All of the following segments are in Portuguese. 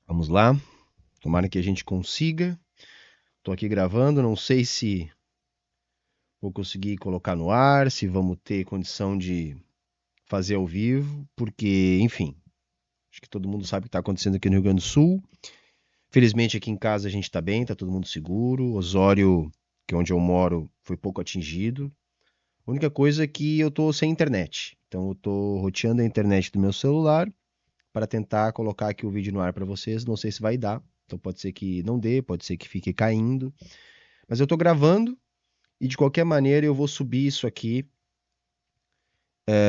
Vamos lá. Tomara que a gente consiga. Tô aqui gravando, não sei se vou conseguir colocar no ar, se vamos ter condição de fazer ao vivo, porque, enfim, acho que todo mundo sabe o que está acontecendo aqui no Rio Grande do Sul. Felizmente aqui em casa a gente está bem, está todo mundo seguro. Osório, que é onde eu moro, foi pouco atingido. A única coisa é que eu tô sem internet. Então eu tô roteando a internet do meu celular para tentar colocar aqui o vídeo no ar para vocês. Não sei se vai dar. Então pode ser que não dê, pode ser que fique caindo. Mas eu tô gravando e de qualquer maneira eu vou subir isso aqui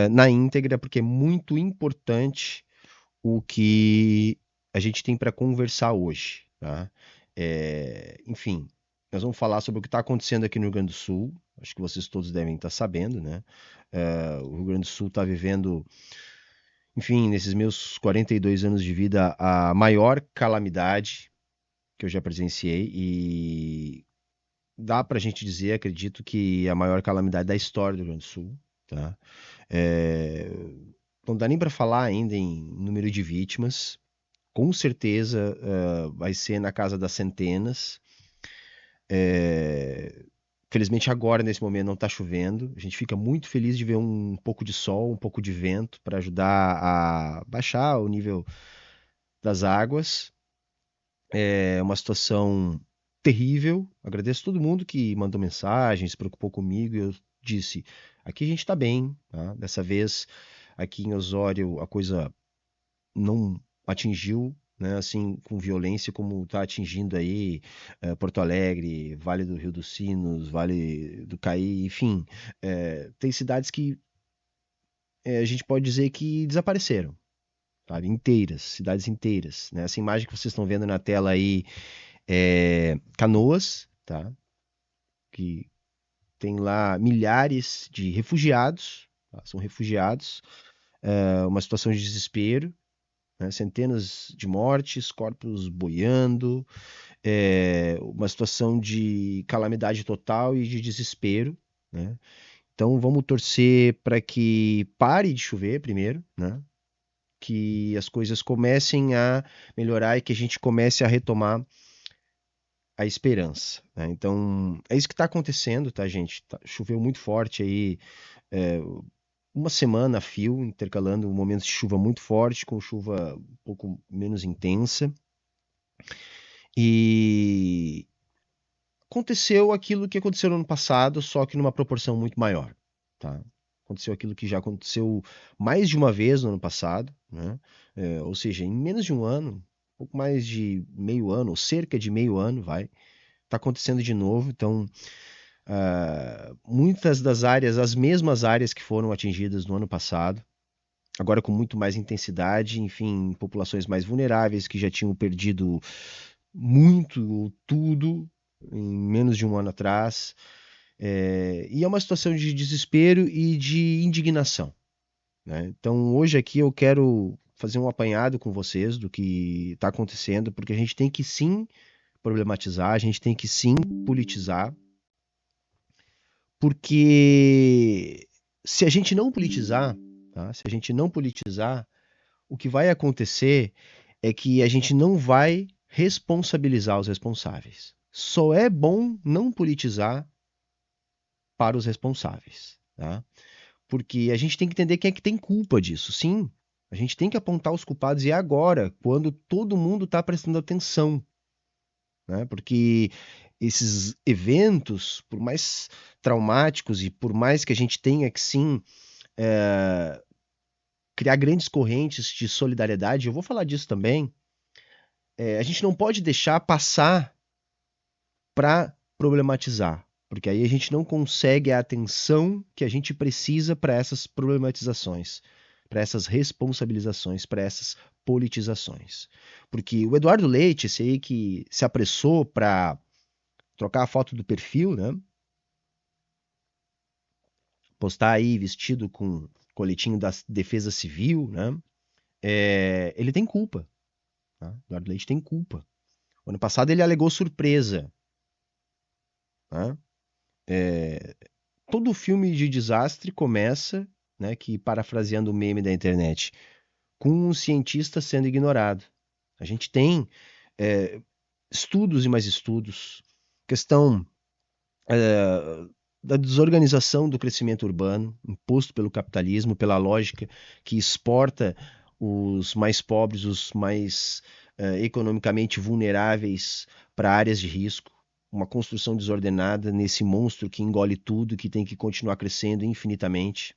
na íntegra, porque é muito importante o que a gente tem para conversar hoje, tá? Enfim, nós vamos falar sobre o que está acontecendo aqui no Rio Grande do Sul. Acho que vocês todos devem estar sabendo, né? O Rio Grande do Sul está vivendo, enfim, nesses meus 42 anos de vida, a maior calamidade que eu já presenciei e dá para a gente dizer, acredito que é a maior calamidade da história do Rio Grande do Sul, tá? É, Não dá nem para falar ainda em número de vítimas. Com certeza vai ser na casa das centenas. É, Felizmente agora, nesse momento, não está chovendo. A gente fica muito feliz de ver um pouco de sol, um pouco de vento para ajudar a baixar o nível das águas. É uma situação terrível. Agradeço todo mundo que mandou mensagem, se preocupou comigo. Eu disse: aqui a gente está bem, tá? Dessa vez, aqui em Osório, a coisa não atingiu, né, assim, com violência como está atingindo aí Porto Alegre, Vale do Rio dos Sinos, Vale do Caí, enfim, tem cidades que a gente pode dizer que desapareceram, sabe? Inteiras, cidades inteiras, né? Essa imagem que vocês estão vendo na tela aí é Canoas, tá? Que tem lá milhares de refugiados, tá? São refugiados, uma situação de desespero, né? Centenas de mortes, corpos boiando, uma situação de calamidade total e de desespero, né? Então vamos torcer para que pare de chover primeiro, né? Que as coisas comecem a melhorar e que a gente comece a retomar a esperança, né? Então é isso que está acontecendo, tá, gente? Choveu muito forte aí, é, uma semana a fio, intercalando momentos de chuva muito forte com chuva um pouco menos intensa. E aconteceu aquilo que aconteceu no ano passado, só que numa proporção muito maior, tá? Aconteceu aquilo que já aconteceu mais de uma vez no ano passado, né? Ou seja, em menos de um ano, um pouco mais de meio ano, ou cerca de meio ano, vai, tá acontecendo de novo. Então, muitas das áreas, as mesmas áreas que foram atingidas no ano passado, agora com muito mais intensidade, enfim, populações mais vulneráveis que já tinham perdido muito, tudo, em menos de um ano atrás. E é uma situação de desespero e de indignação, né? Então, hoje aqui eu quero fazer um apanhado com vocês do que está acontecendo, porque a gente tem que sim problematizar, a gente tem que sim politizar, porque se a gente não politizar, tá? Se a gente não politizar, o que vai acontecer é que a gente não vai responsabilizar os responsáveis. Só é bom não politizar para os responsáveis, tá? Porque a gente tem que entender quem é que tem culpa disso. Sim, a gente tem que apontar os culpados e é agora, quando todo mundo está prestando atenção, né? Porque esses eventos, por mais traumáticos e por mais que a gente tenha que sim criar grandes correntes de solidariedade, eu vou falar disso também, a gente não pode deixar passar para problematizar, porque aí a gente não consegue a atenção que a gente precisa para essas problematizações, para essas responsabilizações, para essas politizações. Porque o Eduardo Leite, esse aí que se apressou para trocar a foto do perfil, né? Postar aí vestido com coletinho da Defesa Civil, né? Ele tem culpa. Tá? Eduardo Leite tem culpa. O ano passado ele alegou surpresa. Né? Todo filme de desastre começa, né, que parafraseando o meme da internet, com um cientista sendo ignorado. A gente tem estudos e mais estudos, questão da desorganização do crescimento urbano, imposto pelo capitalismo, pela lógica que exporta os mais pobres, os mais economicamente vulneráveis para áreas de risco, uma construção desordenada nesse monstro que engole tudo, que tem que continuar crescendo infinitamente.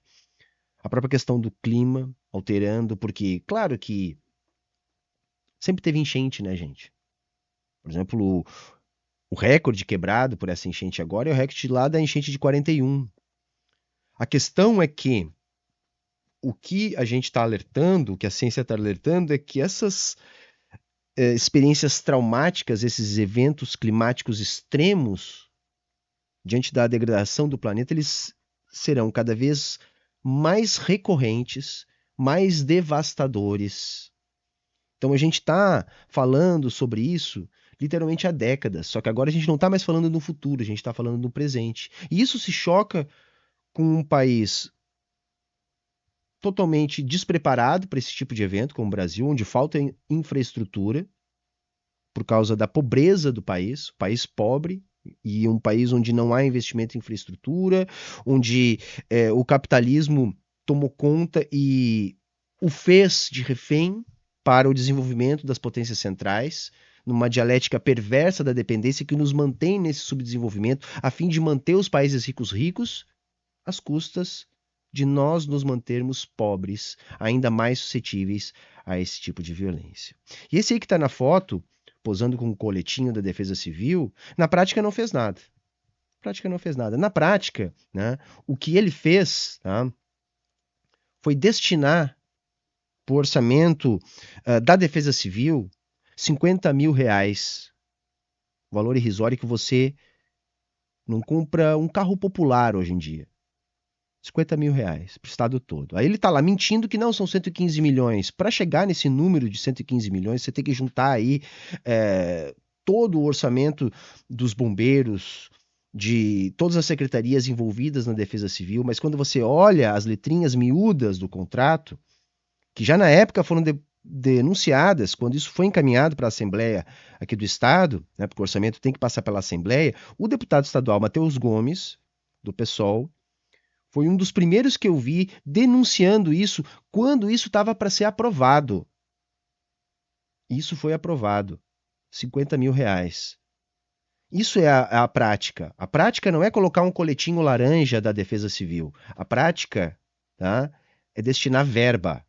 A própria questão do clima alterando, porque, claro que sempre teve enchente, né, gente? Por exemplo, o recorde quebrado por essa enchente agora é o recorde lá da enchente de 41. A questão é que o que a gente está alertando, o que a ciência está alertando, é que essas experiências traumáticas, esses eventos climáticos extremos, diante da degradação do planeta, eles serão cada vez mais recorrentes, mais devastadores. Então a gente está falando sobre isso literalmente há décadas, só que agora a gente não está mais falando no futuro, a gente está falando no presente. E isso se choca com um país totalmente despreparado para esse tipo de evento, como o Brasil, onde falta infraestrutura por causa da pobreza do país, país pobre e um país onde não há investimento em infraestrutura, onde o capitalismo tomou conta e o fez de refém para o desenvolvimento das potências centrais, numa dialética perversa da dependência que nos mantém nesse subdesenvolvimento, a fim de manter os países ricos ricos, às custas de nós nos mantermos pobres, ainda mais suscetíveis a esse tipo de violência. E esse aí que está na foto, posando com o coletinho da Defesa Civil, na prática não fez nada. Na prática não fez nada. Na prática, né, o que ele fez, tá, foi destinar para o orçamento da Defesa Civil R$ 50.000, valor irrisório que você não compra um carro popular hoje em dia. R$ 50.000 para o estado todo. Aí ele está lá mentindo que não são 115 milhões. Para chegar nesse número de 115 milhões, você tem que juntar aí todo o orçamento dos bombeiros, de todas as secretarias envolvidas na Defesa Civil, mas quando você olha as letrinhas miúdas do contrato, que já na época foram denunciadas, quando isso foi encaminhado para a Assembleia aqui do Estado, né, porque o orçamento tem que passar pela Assembleia, o deputado estadual Matheus Gomes, do PSOL, foi um dos primeiros que eu vi denunciando isso quando isso estava para ser aprovado. Isso foi aprovado. R$ 50.000. Isso é a prática. A prática não é colocar um coletinho laranja da Defesa Civil. A prática, tá, é destinar verba.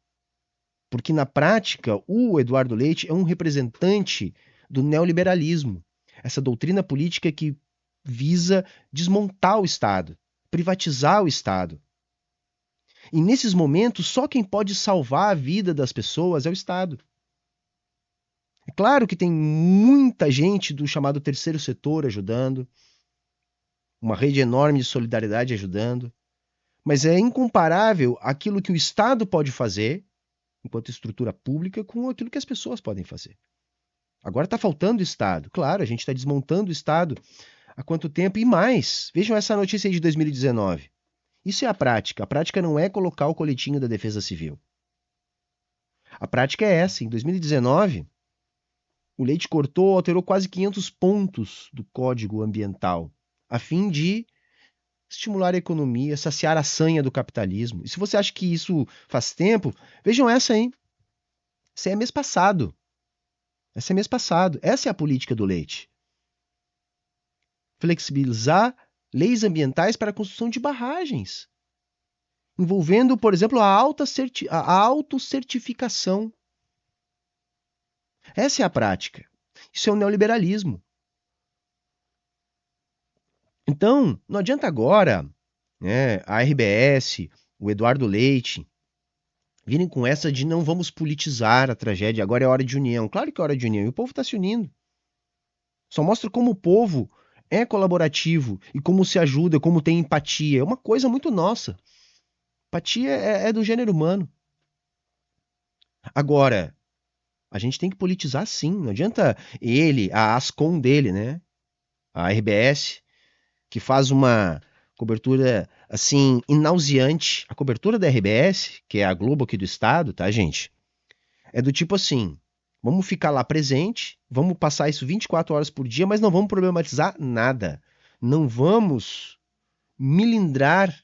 Porque na prática, o Eduardo Leite é um representante do neoliberalismo. Essa doutrina política que visa desmontar o Estado, privatizar o Estado. E nesses momentos, só quem pode salvar a vida das pessoas é o Estado. É claro que tem muita gente do chamado terceiro setor ajudando, uma rede enorme de solidariedade ajudando, mas é incomparável aquilo que o Estado pode fazer, enquanto estrutura pública, com aquilo que as pessoas podem fazer. Agora está faltando Estado. Claro, a gente está desmontando o Estado há quanto tempo? E mais, vejam essa notícia aí de 2019. Isso é a prática. A prática não é colocar o coletinho da Defesa Civil. A prática é essa. Em 2019, o Leite cortou, alterou quase 500 pontos do Código Ambiental, a fim de estimular a economia, saciar a sanha do capitalismo. E se você acha que isso faz tempo, vejam essa aí. Essa é mês passado. Essa é mês passado. Essa é a política do Leite. Flexibilizar leis ambientais para a construção de barragens, envolvendo, por exemplo, a autocertificação. Essa é a prática. Isso é o neoliberalismo. Então, não adianta agora, né, a RBS, o Eduardo Leite, virem com essa de não vamos politizar a tragédia, agora é hora de união. Claro que é hora de união, e o povo está se unindo. Só mostra como o povo é colaborativo e como se ajuda, como tem empatia. É uma coisa muito nossa. Empatia é do gênero humano. Agora, a gente tem que politizar sim. Não adianta ele, a Ascom dele, né? A RBS, que faz uma cobertura assim inauseante. A cobertura da RBS, que é a Globo aqui do estado, tá, gente? É do tipo assim: Vamos ficar lá presente, vamos passar isso 24 horas por dia, mas não vamos problematizar nada. Não vamos milindrar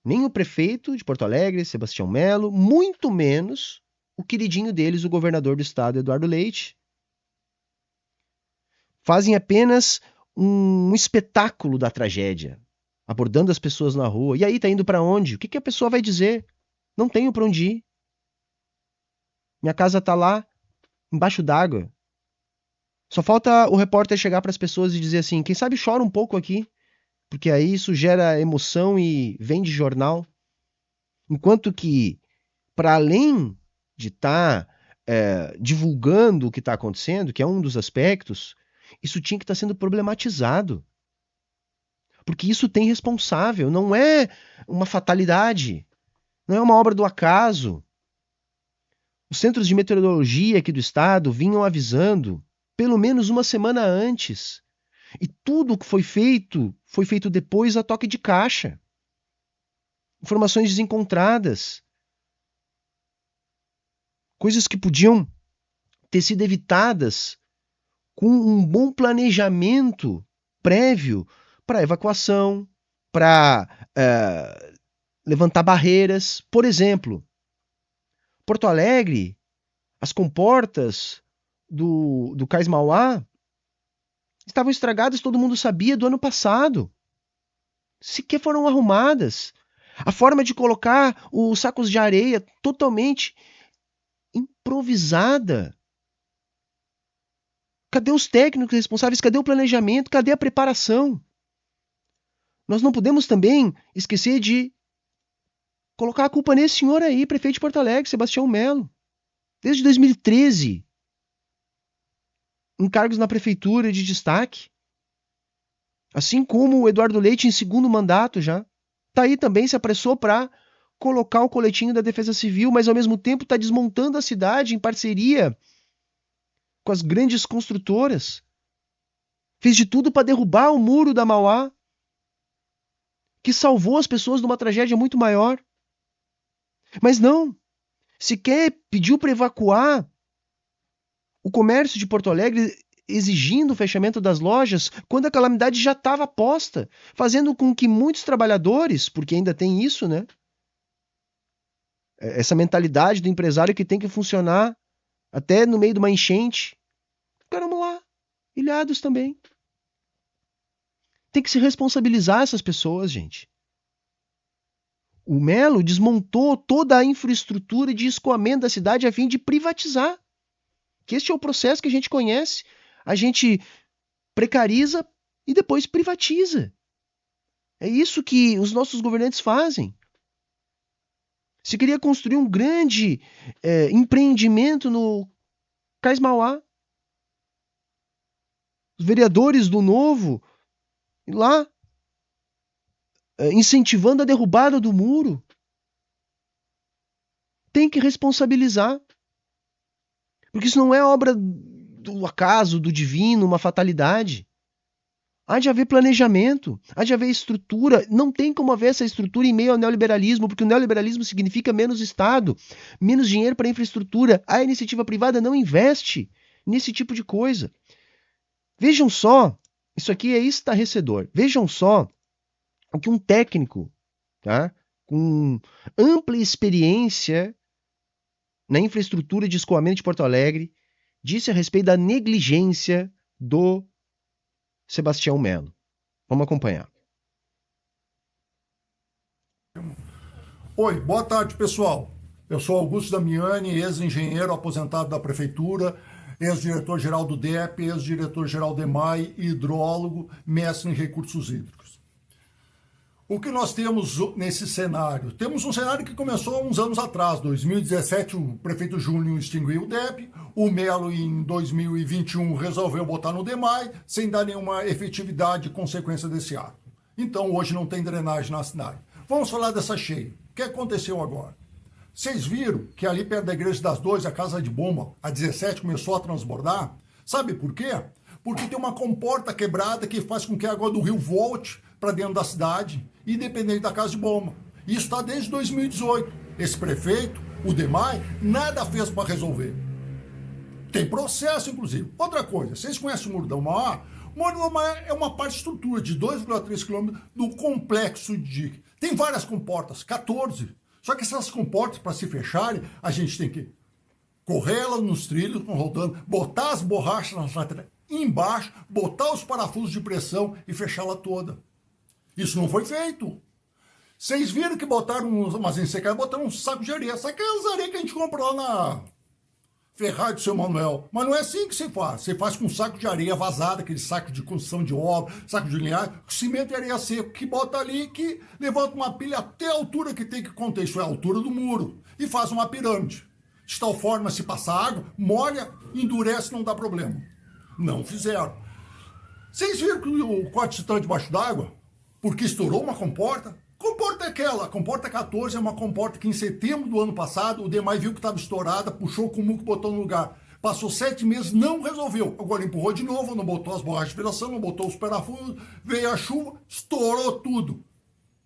nem o prefeito de Porto Alegre, Sebastião Melo, muito menos o queridinho deles, o governador do estado, Eduardo Leite. Fazem apenas um espetáculo da tragédia, abordando as pessoas na rua. E aí, tá indo para onde? O que que a pessoa vai dizer? Não tenho para onde ir. Minha casa tá lá, embaixo d'água. Só falta o repórter chegar para as pessoas e dizer assim: quem sabe chora um pouco aqui, porque aí isso gera emoção e vende jornal. Enquanto que, para além de estar divulgando o que está acontecendo, que é um dos aspectos, isso tinha que estar sendo problematizado. Porque isso tem responsável, não é uma fatalidade, não é uma obra do acaso. Os centros de meteorologia aqui do estado vinham avisando pelo menos uma semana antes. E tudo que foi feito depois a toque de caixa. Informações desencontradas. Coisas que podiam ter sido evitadas com um bom planejamento prévio para evacuação, para levantar barreiras. Por exemplo, Porto Alegre, as comportas do Cais Mauá estavam estragadas, todo mundo sabia, do ano passado. Sequer foram arrumadas. A forma de colocar os sacos de areia totalmente improvisada. Cadê os técnicos responsáveis? Cadê o planejamento? Cadê a preparação? Nós não podemos também esquecer de colocar a culpa nesse senhor aí, prefeito de Porto Alegre, Sebastião Melo. Desde 2013, em cargos na prefeitura de destaque. Assim como o Eduardo Leite em segundo mandato já. Tá aí também, se apressou para colocar o coletinho da Defesa Civil, mas ao mesmo tempo está desmontando a cidade em parceria com as grandes construtoras. Fez de tudo para derrubar o muro da Mauá, que salvou as pessoas de uma tragédia muito maior. Mas não, sequer pediu para evacuar o comércio de Porto Alegre, exigindo o fechamento das lojas, quando a calamidade já estava posta, fazendo com que muitos trabalhadores, porque ainda tem isso, né? Essa mentalidade do empresário que tem que funcionar até no meio de uma enchente, ficaram lá, ilhados também. Tem que se responsabilizar essas pessoas, gente. O Melo desmontou toda a infraestrutura de escoamento da cidade a fim de privatizar. Que este é o processo que a gente conhece. A gente precariza e depois privatiza. É isso que os nossos governantes fazem. Se queria construir um grande empreendimento no Cais Mauá. Os vereadores do Novo lá incentivando a derrubada do muro. Tem que responsabilizar. Porque isso não é obra do acaso, do divino, uma fatalidade. Há de haver planejamento, há de haver estrutura. Não tem como haver essa estrutura em meio ao neoliberalismo, porque o neoliberalismo significa menos Estado, menos dinheiro para infraestrutura. A iniciativa privada não investe nesse tipo de coisa. Vejam só, isso aqui é estarrecedor. Vejam só o que um técnico, tá, com ampla experiência na infraestrutura de escoamento de Porto Alegre, disse a respeito da negligência do Sebastião Melo. Vamos acompanhar. Oi, boa tarde, pessoal. Eu sou Augusto Damiani, ex-engenheiro aposentado da Prefeitura, ex-diretor-geral do DEP, ex-diretor-geral do EMAI, hidrólogo, mestre em recursos hídricos. O que nós temos nesse cenário? Temos um cenário que começou há uns anos atrás. Em 2017, o prefeito Júnior extinguiu o DEP, o Melo, em 2021, resolveu botar no DEMAI, sem dar nenhuma efetividade e consequência desse ato. Então, hoje não tem drenagem na cidade. Vamos falar dessa cheia. O que aconteceu agora? Vocês viram que ali perto da Igreja das Dores, a Casa de Bomba, a 17, começou a transbordar? Sabe por quê? Porque tem uma comporta quebrada que faz com que a água do rio volte para dentro da cidade, independente da Casa de Bomba. Isso está desde 2018. Esse prefeito, o DEMAI, nada fez para resolver. Tem processo, inclusive. Outra coisa, vocês conhecem o Muro da Mauá? O Muro da Mauá é uma parte de estrutura de 2,3 km do complexo de dique. Tem várias comportas, 14. Só que essas comportas, para se fecharem, a gente tem que correr ela nos trilhos, rodando, botar as borrachas nas laterais embaixo, botar os parafusos de pressão e fechá-la toda. Isso não foi feito. Vocês viram que botaram umas ensecadas, botaram um saco de areia. Sabe aquelas areias que a gente compra lá na Ferrari do seu Manuel? Mas não é assim que você faz. Você faz com um saco de areia vazada, aquele saco de construção de obra, saco de linhagem, cimento e areia seco, que bota ali, que levanta uma pilha até a altura que tem que conter. Isso é a altura do muro. E faz uma pirâmide. De tal forma, se passar água, molha, endurece, não dá problema. Não fizeram. Vocês viram que o corte está debaixo d'água? Porque estourou uma comporta? Comporta é aquela, a comporta 14 é uma comporta que em setembro do ano passado o DEMAI viu que estava estourada, puxou com o muco e botou no lugar. Passou 7 meses, não resolveu. Agora empurrou de novo, não botou as borrachas de velação, não botou os parafusos, veio a chuva, estourou tudo.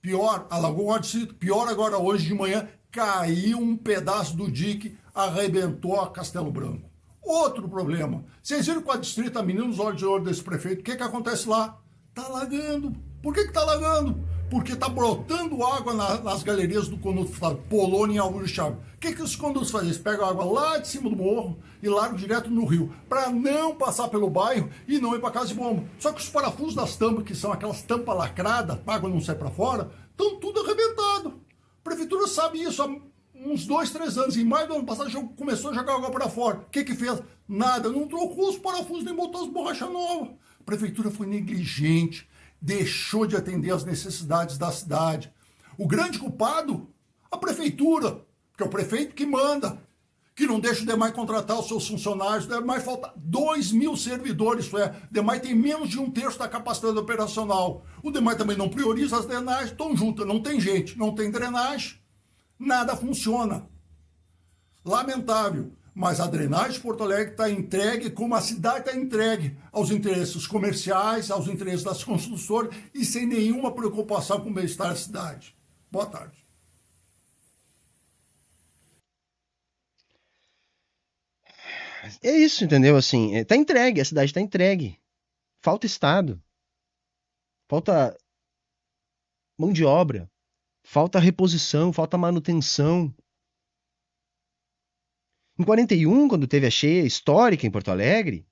Pior, alagou o distrito. Pior agora, hoje de manhã, caiu um pedaço do dique, arrebentou a Castelo Branco. Outro problema. Vocês viram com a distrito, a menina nos olhos de ouro desse prefeito, o que acontece lá? Tá alagando. Por que tá alagando? Porque tá brotando água nas galerias do conduto Polônia e Álvaro Chaves. O que os condutos fazem? Eles pegam a água lá de cima do morro e largam direto no rio, para não passar pelo bairro e não ir para casa de bomba. Só que os parafusos das tampas, que são aquelas tampas lacradas, a água não sai para fora, estão tudo arrebentado. A prefeitura sabe isso há uns 2, 3 anos. Em maio do ano passado começou a jogar água para fora. O que fez? Nada, não trocou os parafusos nem botou as borrachas novas. A prefeitura foi negligente, deixou de atender às necessidades da cidade. O grande culpado, a prefeitura, que é o prefeito que manda, que não deixa o DEMAI contratar os seus funcionários. O DEMAI falta 2.000 servidores, isso é, o DEMAI tem menos de 1/3 da capacidade operacional. O DEMAI também não prioriza as drenagens, estão juntas, não tem gente, não tem drenagem, nada funciona. Lamentável. Mas a drenagem de Porto Alegre está entregue, como a cidade está entregue aos interesses comerciais, aos interesses das construtoras e sem nenhuma preocupação com o bem-estar da cidade. Boa tarde. É isso, entendeu? Assim, tá entregue, a cidade tá entregue. Falta Estado. Falta mão de obra. Falta reposição, falta manutenção. Em 41, quando teve a cheia histórica em Porto Alegre,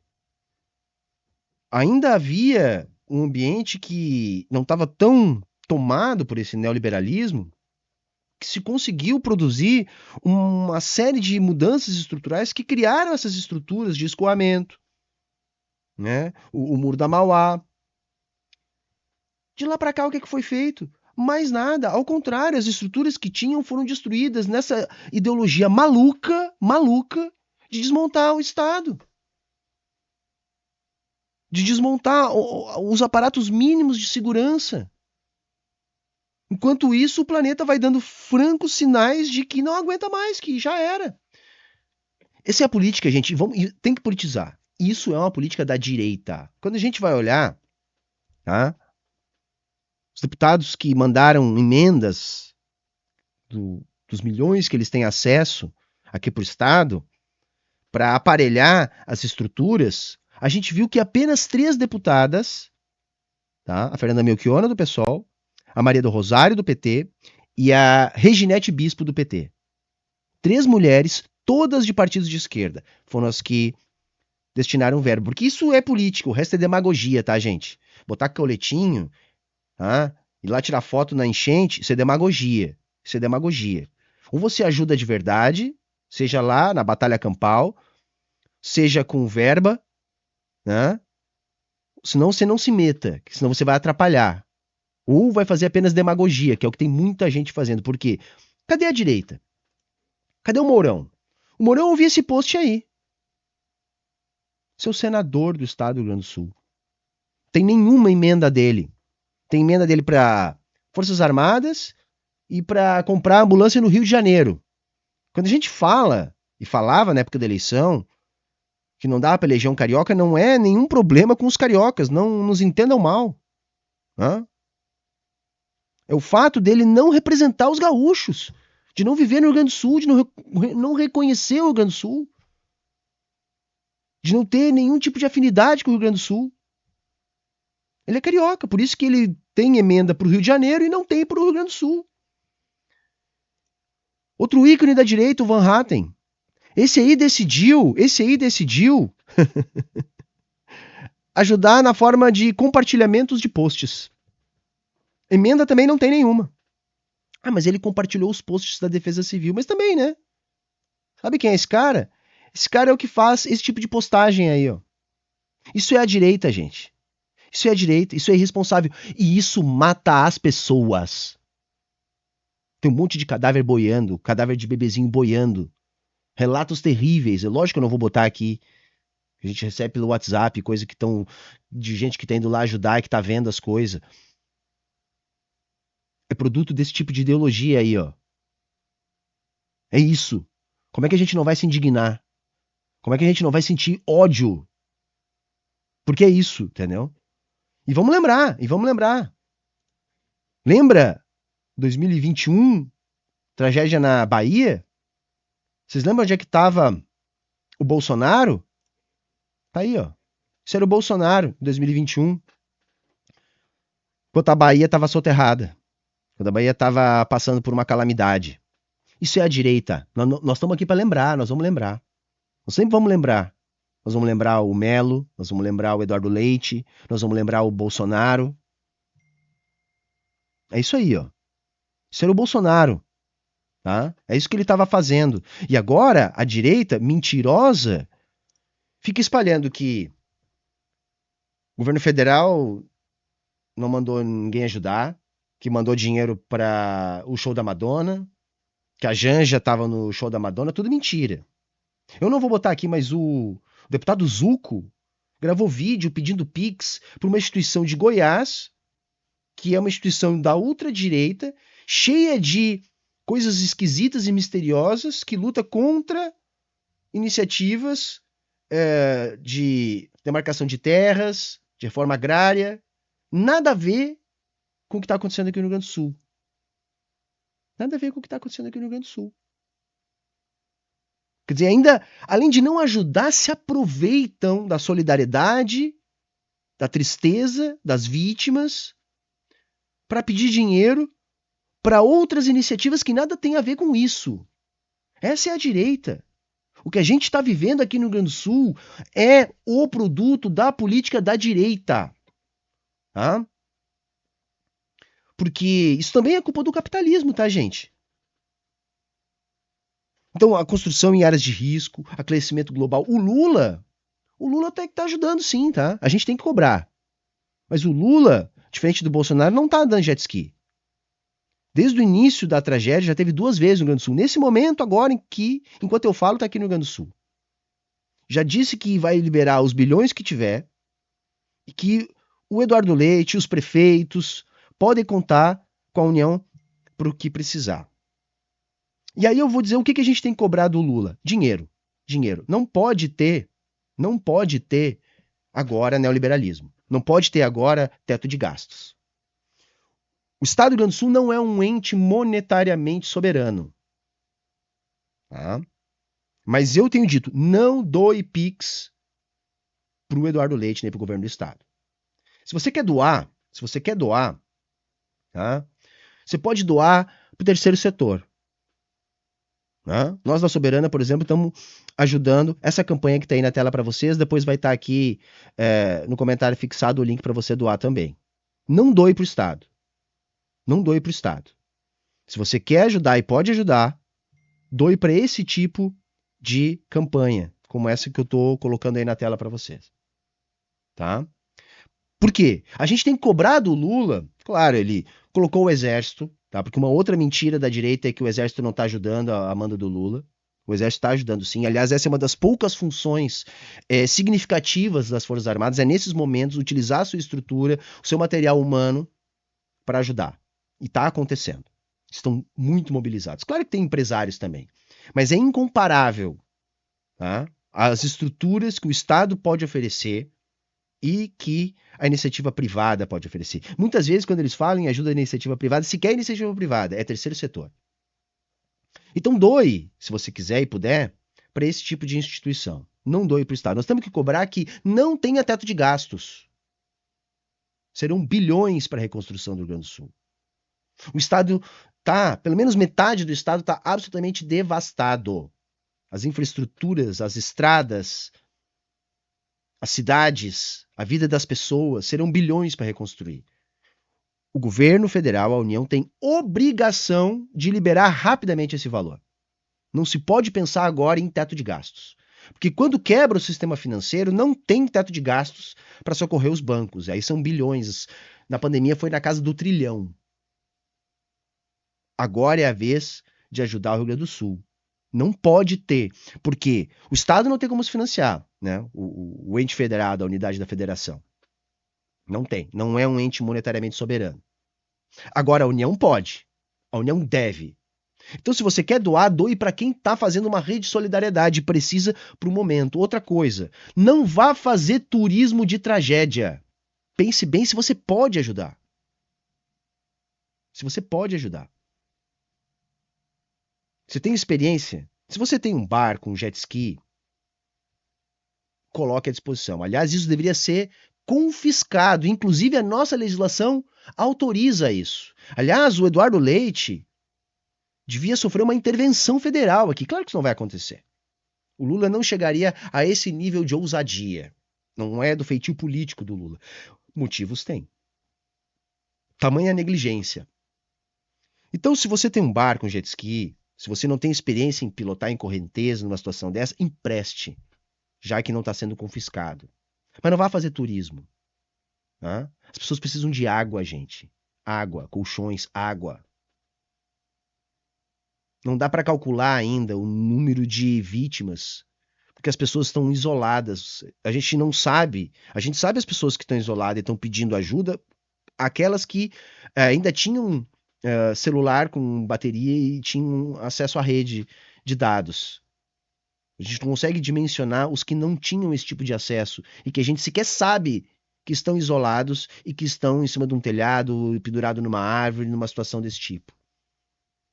ainda havia um ambiente que não estava tão tomado por esse neoliberalismo, que se conseguiu produzir uma série de mudanças estruturais que criaram essas estruturas de escoamento, né? O Muro da Mauá. De lá para cá, o que foi feito? Mais nada, ao contrário, as estruturas que tinham foram destruídas nessa ideologia maluca de desmontar o Estado. De desmontar os aparatos mínimos de segurança. Enquanto isso, o planeta vai dando francos sinais de que não aguenta mais, que já era. Essa é a política, gente. Tem que politizar. Isso é uma política da direita. Quando a gente vai olhar, tá? Os deputados que mandaram emendas dos milhões que eles têm acesso aqui para o Estado para aparelhar as estruturas, a gente viu que apenas 3 deputadas, tá? A Fernanda Melchiona, do PSOL, a Maria do Rosário, do PT, e a Reginete Bispo, do PT. 3 mulheres, todas de partidos de esquerda, foram as que destinaram verbo. Porque isso é político, o resto é demagogia, tá, gente? Botar coletinho, tá? Ir lá tirar foto na enchente, isso é demagogia. Isso é demagogia. Ou você ajuda de verdade, seja lá na batalha campal, seja com verba, né? Senão você não se meta, senão você vai atrapalhar. Ou vai fazer apenas demagogia, que é o que tem muita gente fazendo. Por quê? Cadê a direita? Cadê o Mourão? O Mourão ouvia esse post aí. Seu senador do estado do Rio Grande do Sul. Tem nenhuma emenda dele. Tem emenda dele para Forças Armadas e para comprar ambulância no Rio de Janeiro. Quando a gente fala, e falava na época da eleição, que não dava para eleger um carioca, não é nenhum problema com os cariocas, não nos entendam mal. Hã? É o fato dele não representar os gaúchos, de não viver no Rio Grande do Sul, de não reconhecer o Rio Grande do Sul. de não ter nenhum tipo de afinidade com o Rio Grande do Sul. Ele é carioca, por isso que ele tem emenda para o Rio de Janeiro e não tem para o Rio Grande do Sul. Outro ícone da direita, o Van Hatten. Esse aí decidiu ajudar na forma de compartilhamentos de posts. Emenda também não tem nenhuma. Ah, mas ele compartilhou os posts da Defesa Civil, mas também, né? Sabe quem é esse cara? Esse cara é o que faz esse tipo de postagem aí, ó. Isso é a direita, gente. Isso é a direita, isso é irresponsável. E isso mata as pessoas. Tem um monte de cadáver boiando, cadáver de bebezinho boiando. Relatos terríveis. É lógico que eu não vou botar aqui. A gente recebe pelo WhatsApp, coisa que estão. De gente que tá indo lá ajudar e que tá vendo as coisas. É produto desse tipo de ideologia aí, ó. É isso. Como é que a gente não vai se indignar? Como é que a gente não vai sentir ódio? Porque é isso, entendeu? E vamos lembrar. Lembra 2021, tragédia na Bahia? Vocês lembram onde é que estava o Bolsonaro? Tá aí, ó. Isso era o Bolsonaro em 2021. Enquanto a Bahia estava soterrada. Quando a Bahia estava passando por uma calamidade. Isso é a direita. Nós estamos aqui para lembrar, nós vamos lembrar. Nós sempre vamos lembrar. Nós vamos lembrar o Melo, nós vamos lembrar o Eduardo Leite, nós vamos lembrar o Bolsonaro. É isso aí, ó. Isso era o Bolsonaro. Tá? É isso que ele estava fazendo. E agora, a direita mentirosa fica espalhando que o governo federal não mandou ninguém ajudar, que mandou dinheiro para o show da Madonna, que a Janja estava no show da Madonna, tudo mentira. Eu não vou botar aqui, mas o deputado Zucco gravou vídeo pedindo Pix para uma instituição de Goiás, que é uma instituição da ultradireita, cheia de coisas esquisitas e misteriosas, que luta contra iniciativas de demarcação de terras, de reforma agrária. Nada a ver com o que está acontecendo aqui no Rio Grande do Sul. Nada a ver com o que está acontecendo aqui no Rio Grande do Sul. Quer dizer, ainda, além de não ajudar, se aproveitam da solidariedade, da tristeza das vítimas, para pedir dinheiro para outras iniciativas que nada tem a ver com isso. Essa é a direita. O que a gente está vivendo aqui no Rio Grande do Sul é o produto da política da direita. Tá? Porque isso também é culpa do capitalismo, tá, gente? Então, a construção em áreas de risco, aquecimento global. O Lula até que tá ajudando sim, tá? A gente tem que cobrar. Mas o Lula, diferente do Bolsonaro, não tá dando jet ski. Desde o início da tragédia, já teve 2 vezes no Rio Grande do Sul. Nesse momento, agora, enquanto eu falo, tá aqui no Rio Grande do Sul. Já disse que vai liberar os bilhões que tiver e que o Eduardo Leite, os prefeitos, podem contar com a União para o que precisar. E aí eu vou dizer o que a gente tem que cobrar do Lula. Dinheiro. Não pode ter agora neoliberalismo. Não pode ter agora teto de gastos. O Estado do Rio Grande do Sul não é um ente monetariamente soberano. Tá? Mas eu tenho dito, não doe Pix para o Eduardo Leite nem para o governo do Estado. Se você quer doar, tá? Você pode doar para o terceiro setor. Tá? Nós da Soberana, por exemplo, estamos ajudando essa campanha que está aí na tela para vocês. Depois vai estar aqui no comentário fixado o link para você doar também. Não doe para o Estado. Não doe para o Estado. Se você quer ajudar e pode ajudar, doe para esse tipo de campanha, como essa que eu estou colocando aí na tela para vocês. Tá? Por quê? A gente tem que cobrar do Lula, claro, ele colocou o exército, tá? Porque uma outra mentira da direita é que o exército não está ajudando a manda do Lula. O exército está ajudando sim. Aliás, essa é uma das poucas funções significativas das Forças Armadas, é nesses momentos utilizar a sua estrutura, o seu material humano para ajudar. E está acontecendo. Estão muito mobilizados. Claro que tem empresários também, mas é incomparável, tá? As estruturas que o Estado pode oferecer e que a iniciativa privada pode oferecer. Muitas vezes, quando eles falam em ajuda à iniciativa privada, sequer iniciativa privada, é terceiro setor. Então doe, se você quiser e puder, para esse tipo de instituição. Não doe para o Estado. Nós temos que cobrar que não tenha teto de gastos. Serão bilhões para a reconstrução do Rio Grande do Sul. O Estado pelo menos metade do Estado está absolutamente devastado. As infraestruturas, as estradas, as cidades, a vida das pessoas, serão bilhões para reconstruir. O governo federal, a União, tem obrigação de liberar rapidamente esse valor. Não se pode pensar agora em teto de gastos. Porque quando quebra o sistema financeiro, não tem teto de gastos para socorrer os bancos. Aí são bilhões. Na pandemia foi na casa do trilhão. Agora é a vez de ajudar o Rio Grande do Sul. Não pode ter, porque o Estado não tem como se financiar, né? O ente federado, a unidade da federação. Não tem. Não é um ente monetariamente soberano. Agora, a União pode. A União deve. Então, se você quer doar, doe para quem está fazendo uma rede de solidariedade e precisa para o momento. Outra coisa, não vá fazer turismo de tragédia. Pense bem se você pode ajudar. Se você pode ajudar. Você tem experiência? Se você tem um barco, um jet ski, coloque à disposição. Aliás, isso deveria ser confiscado. Inclusive, a nossa legislação autoriza isso. Aliás, o Eduardo Leite devia sofrer uma intervenção federal aqui. Claro que isso não vai acontecer. O Lula não chegaria a esse nível de ousadia. Não é do feitio político do Lula. Motivos tem. Tamanha negligência. Então, se você tem um barco, um jet ski, se você não tem experiência em pilotar em correnteza numa situação dessa, empreste, já que não está sendo confiscado. Mas não vá fazer turismo. Tá? As pessoas precisam de água, gente. Água, colchões, água. Não dá para calcular ainda o número de vítimas, porque as pessoas estão isoladas. A gente não sabe. A gente sabe as pessoas que estão isoladas e estão pedindo ajuda, aquelas que ainda tinham celular com bateria e tinham acesso à rede de dados. A gente não consegue dimensionar os que não tinham esse tipo de acesso e que a gente sequer sabe que estão isolados e que estão em cima de um telhado, pendurado numa árvore, numa situação desse tipo.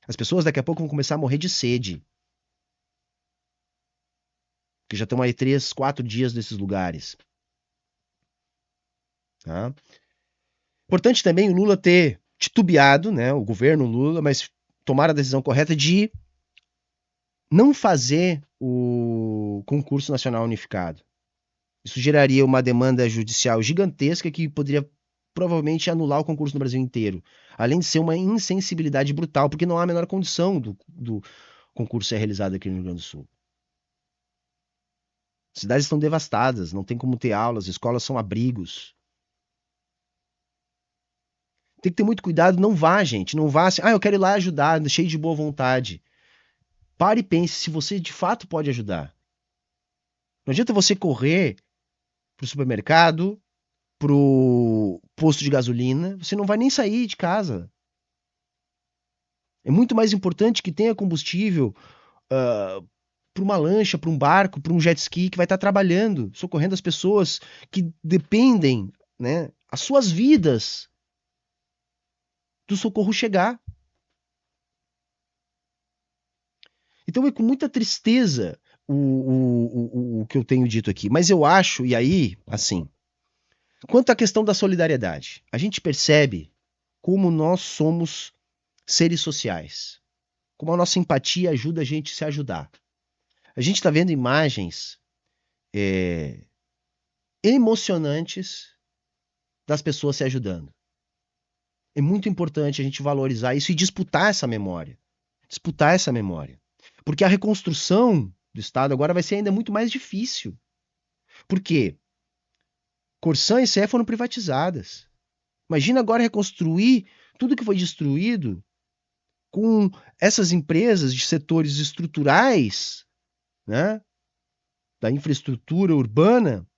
As pessoas daqui a pouco vão começar a morrer de sede. Porque já estão aí 3, 4 dias nesses lugares. Tá? Importante também o Lula ter titubeado, né, o governo Lula, mas tomar a decisão correta de não fazer o concurso nacional unificado. Isso geraria uma demanda judicial gigantesca que poderia provavelmente anular o concurso no Brasil inteiro. Além de ser uma insensibilidade brutal, porque não há a menor condição do concurso ser realizado aqui no Rio Grande do Sul. Cidades estão devastadas, não tem como ter aulas, escolas são abrigos. Tem que ter muito cuidado, não vá, gente, não vá assim, eu quero ir lá ajudar, cheio de boa vontade. Pare e pense se você de fato pode ajudar. Não adianta você correr pro supermercado, pro posto de gasolina, você não vai nem sair de casa. É muito mais importante que tenha combustível para uma lancha, para um barco, para um jet ski que vai estar trabalhando, socorrendo as pessoas que dependem, né, as suas vidas do socorro chegar. Então é com muita tristeza o que eu tenho dito aqui. Mas eu acho, e aí, assim, quanto à questão da solidariedade, a gente percebe como nós somos seres sociais, como a nossa empatia ajuda a gente a se ajudar. A gente está vendo imagens emocionantes das pessoas se ajudando. É muito importante a gente valorizar isso e disputar essa memória. Disputar essa memória. Porque a reconstrução do Estado agora vai ser ainda muito mais difícil. Por quê? Corsã e CE foram privatizadas. Imagina agora reconstruir tudo que foi destruído com essas empresas de setores estruturais, né, da infraestrutura urbana,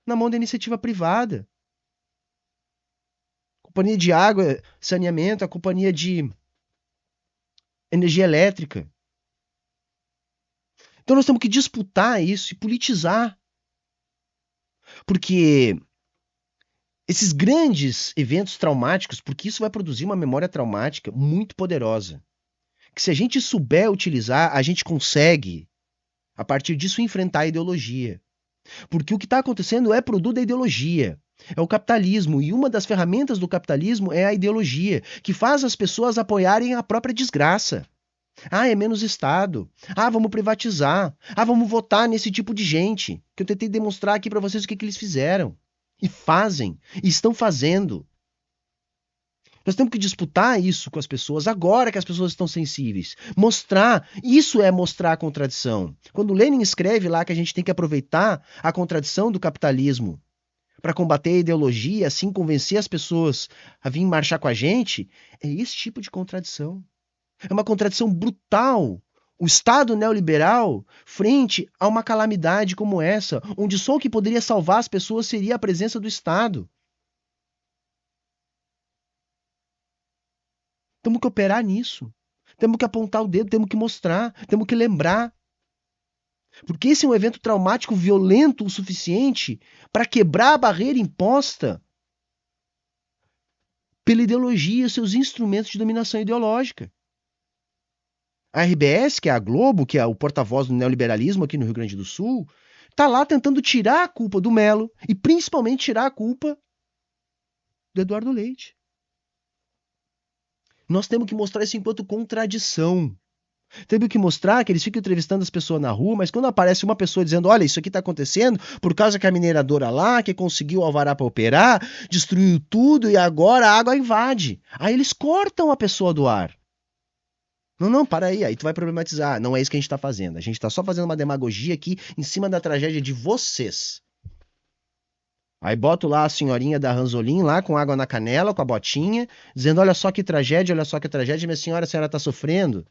na mão da iniciativa privada. Companhia de água, saneamento, a companhia de energia elétrica. Então nós temos que disputar isso e politizar. Porque esses grandes eventos traumáticos, porque isso vai produzir uma memória traumática muito poderosa, que se a gente souber utilizar, a gente consegue A partir disso, enfrentar a ideologia. Porque o que está acontecendo é produto da ideologia. É o capitalismo. E uma das ferramentas do capitalismo é a ideologia, que faz as pessoas apoiarem a própria desgraça. Ah, é menos Estado. Ah, vamos privatizar. Ah, vamos votar nesse tipo de gente. Que eu tentei demonstrar aqui para vocês o que eles fizeram. E fazem. E estão fazendo. Nós temos que disputar isso com as pessoas agora que as pessoas estão sensíveis. Mostrar. Isso é mostrar a contradição. Quando Lenin escreve lá que a gente tem que aproveitar a contradição do capitalismo para combater a ideologia, assim convencer as pessoas a vir marchar com a gente, é esse tipo de contradição. É uma contradição brutal. O Estado neoliberal frente a uma calamidade como essa, onde só o que poderia salvar as pessoas seria a presença do Estado. Temos que operar nisso. Temos que apontar o dedo, temos que mostrar, temos que lembrar. Porque esse é um evento traumático violento o suficiente para quebrar a barreira imposta pela ideologia e seus instrumentos de dominação ideológica. A RBS, que é a Globo, que é o porta-voz do neoliberalismo aqui no Rio Grande do Sul, está lá tentando tirar a culpa do Melo e principalmente tirar a culpa do Eduardo Leite. Nós temos que mostrar isso enquanto contradição. Temos que mostrar que eles ficam entrevistando as pessoas na rua, mas quando aparece uma pessoa dizendo, olha, isso aqui está acontecendo por causa que a mineradora lá, que conseguiu alvará para operar, destruiu tudo e agora a água invade. Aí eles cortam a pessoa do ar. Não, para aí tu vai problematizar. Não é isso que a gente está fazendo. A gente está só fazendo uma demagogia aqui em cima da tragédia de vocês. Aí boto lá a senhorinha da Ranzolin lá com água na canela, com a botinha, dizendo, olha só que tragédia, minha senhora, a senhora está sofrendo.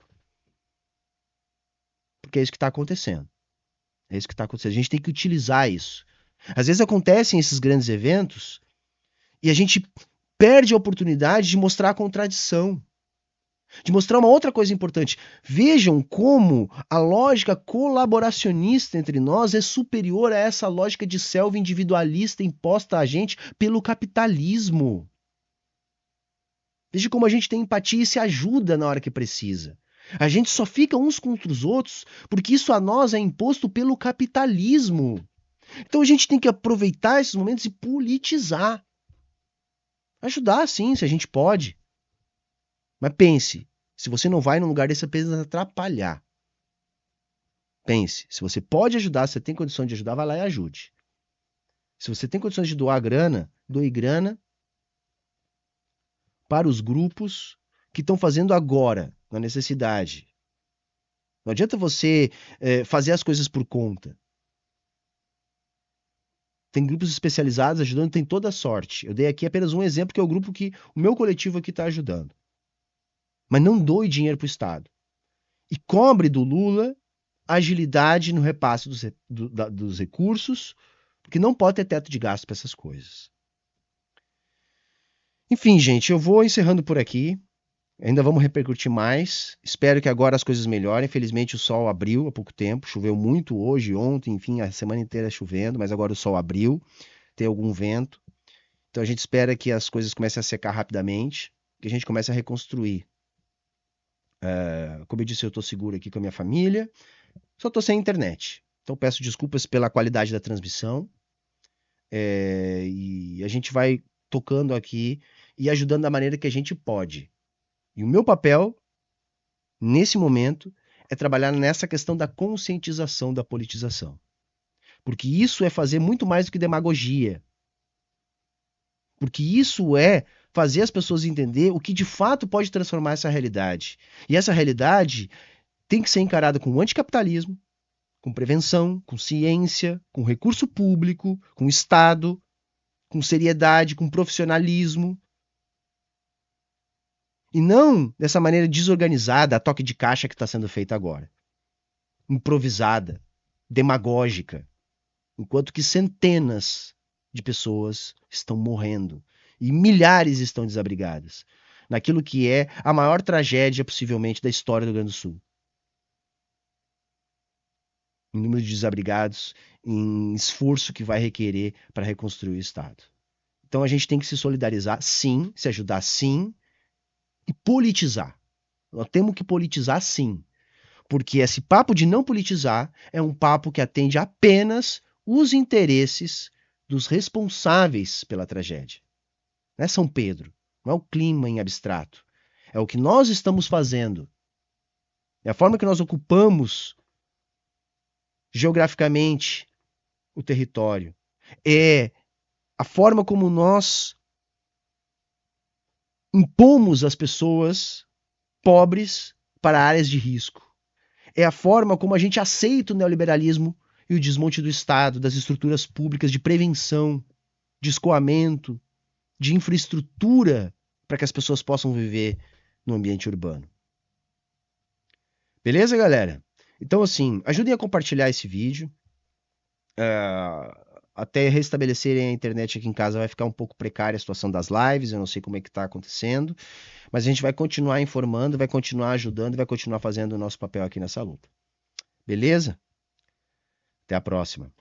Porque é isso que está acontecendo. É isso que está acontecendo. A gente tem que utilizar isso. Às vezes acontecem esses grandes eventos e a gente perde a oportunidade de mostrar a contradição. De mostrar uma outra coisa importante. Vejam como a lógica colaboracionista entre nós é superior a essa lógica de selva individualista imposta a gente pelo capitalismo. Veja como a gente tem empatia e se ajuda na hora que precisa. A gente só fica uns contra os outros porque isso a nós é imposto pelo capitalismo. Então a gente tem que aproveitar esses momentos e politizar. Ajudar, sim, se a gente pode. Mas pense, se você não vai num lugar desse, apenas atrapalhar. Pense, se você pode ajudar, se você tem condição de ajudar, vai lá e ajude. Se você tem condições de doar grana, doe grana para os grupos que estão fazendo agora, na necessidade. Não adianta você fazer as coisas por conta. Tem grupos especializados ajudando, tem toda a sorte. Eu dei aqui apenas um exemplo, que é o grupo que o meu coletivo aqui está ajudando. Mas não doe dinheiro para o Estado. E cobre do Lula agilidade no repasse dos recursos, porque não pode ter teto de gasto para essas coisas. Enfim, gente, eu vou encerrando por aqui. Ainda vamos repercutir mais. Espero que agora as coisas melhorem. Felizmente o sol abriu há pouco tempo. Choveu muito hoje, ontem, enfim, a semana inteira chovendo, mas agora o sol abriu. Tem algum vento. Então a gente espera que as coisas comecem a secar rapidamente, que a gente comece a reconstruir. Como eu disse, eu estou seguro aqui com a minha família. Só estou sem internet. Então peço desculpas pela qualidade da transmissão. E a gente vai tocando aqui e ajudando da maneira que a gente pode. E o meu papel, nesse momento, é trabalhar nessa questão da conscientização da politização. Porque isso é fazer muito mais do que demagogia. Porque isso é fazer as pessoas entender o que de fato pode transformar essa realidade. E essa realidade tem que ser encarada com anticapitalismo, com prevenção, com ciência, com recurso público, com Estado, com seriedade, com profissionalismo. E não dessa maneira desorganizada, a toque de caixa que está sendo feita agora. Improvisada, demagógica. Enquanto que centenas de pessoas estão morrendo e milhares estão desabrigadas. Naquilo que é a maior tragédia, possivelmente, da história do Rio Grande do Sul. Em número de desabrigados, em esforço que vai requerer para reconstruir o Estado. Então a gente tem que se solidarizar, sim, se ajudar, sim, e politizar. Nós temos que politizar, sim. Porque esse papo de não politizar é um papo que atende apenas os interesses dos responsáveis pela tragédia. Não é São Pedro, não é o clima em abstrato. É o que nós estamos fazendo. É a forma que nós ocupamos geograficamente o território. É a forma como nós impomos as pessoas pobres para áreas de risco. É a forma como a gente aceita o neoliberalismo e o desmonte do Estado, das estruturas públicas de prevenção, de escoamento, de infraestrutura para que as pessoas possam viver no ambiente urbano. Beleza, galera? Então, assim, ajudem a compartilhar esse vídeo. Até restabelecerem a internet aqui em casa vai ficar um pouco precária a situação das lives, eu não sei como é que está acontecendo, mas a gente vai continuar informando, vai continuar ajudando, vai continuar fazendo o nosso papel aqui nessa luta. Beleza? Até a próxima.